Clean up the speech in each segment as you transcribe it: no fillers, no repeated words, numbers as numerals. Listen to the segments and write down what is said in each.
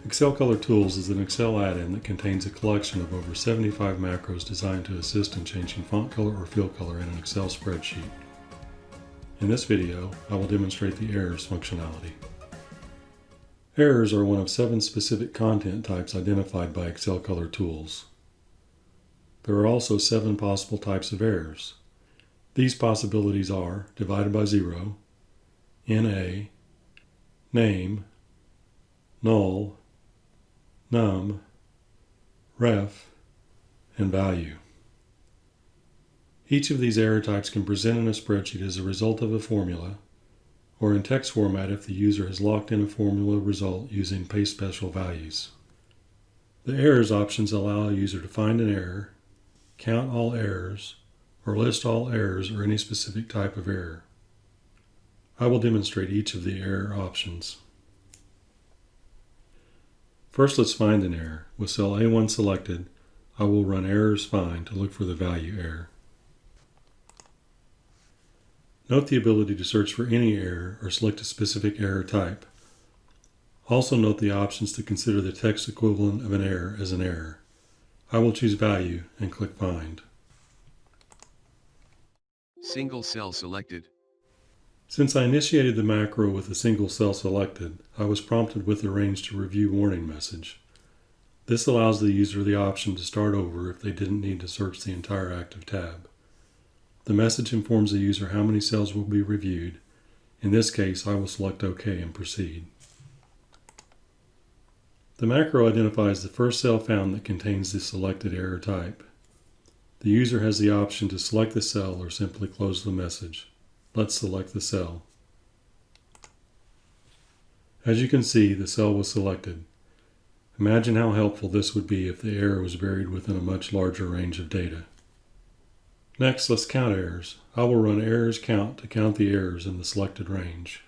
Excel Color Tools is an Excel add-in that contains a collection of over 75 macros designed to assist in changing font color or field color in an Excel spreadsheet. In this video, I will demonstrate the Errors functionality. Errors are one of 7 specific content types identified by Excel Color Tools. There are also 7 possible types of errors. These possibilities are divided by 0, NA, name, null, num, ref, and value. Each of these error types can present in a spreadsheet as a result of a formula, or in text format if the user has locked in a formula result using paste special values. The errors options allow a user to find an error, count all errors, or list all errors or any specific type of error. I will demonstrate each of the error options. First, let's find an error. With cell A1 selected, I will run errors find to look for the value error. Note the ability to search for any error or select a specific error type. Also note the options to consider the text equivalent of an error as an error. I will choose value and click find. Single cell selected. Since I initiated the macro with a single cell selected, I was prompted with the range to review warning message. This allows the user the option to start over if they didn't need to search the entire active tab. The message informs the user how many cells will be reviewed. In this case, I will select OK and proceed. The macro identifies the first cell found that contains the selected error type. The user has the option to select the cell or simply close the message. Let's select the cell. As you can see, the cell was selected. Imagine how helpful this would be if the error was buried within a much larger range of data. Next, let's count errors. I will run errors count to count the errors in the selected range.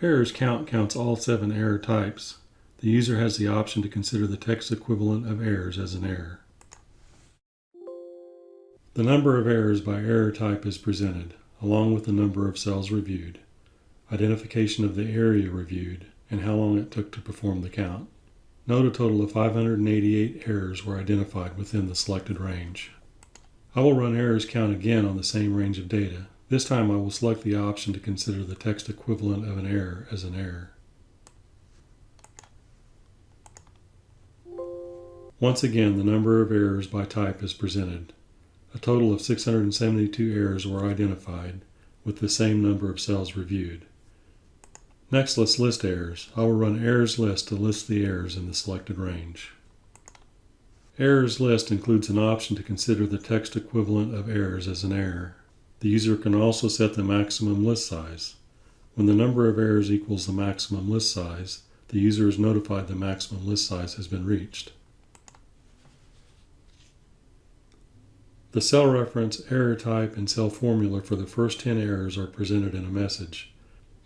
Errors count counts all 7 error types. The user has the option to consider the text equivalent of errors as an error. The number of errors by error type is presented, along with the number of cells reviewed, identification of the area reviewed, and how long it took to perform the count. Note a total of 588 errors were identified within the selected range. I will run errors count again on the same range of data. This time I will select the option to consider the text equivalent of an error as an error. Once again, the number of errors by type is presented. A total of 672 errors were identified, with the same number of cells reviewed. Next, let's list errors. I will run errors list to list the errors in the selected range. Errors list includes an option to consider the text equivalent of errors as an error. The user can also set the maximum list size. When the number of errors equals the maximum list size, the user is notified the maximum list size has been reached. The cell reference, error type, and cell formula for the first 10 errors are presented in a message.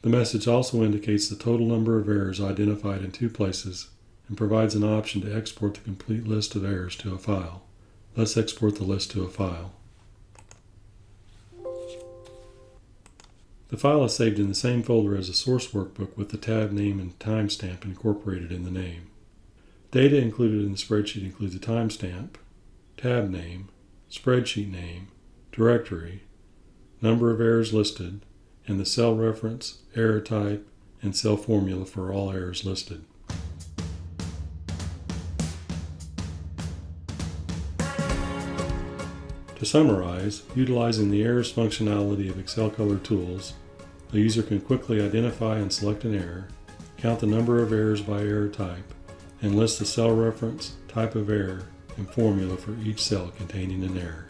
The message also indicates the total number of errors identified in 2 places and provides an option to export the complete list of errors to a file. Let's export the list to a file. The file is saved in the same folder as the source workbook with the tab name and timestamp incorporated in the name. Data included in the spreadsheet includes a timestamp, tab name, spreadsheet name, directory, number of errors listed, and the cell reference, error type, and cell formula for all errors listed. To summarize, utilizing the errors functionality of Excel Color Tools, a user can quickly identify and select an error, count the number of errors by error type, and list the cell reference, type of error, and formula for each cell containing an error.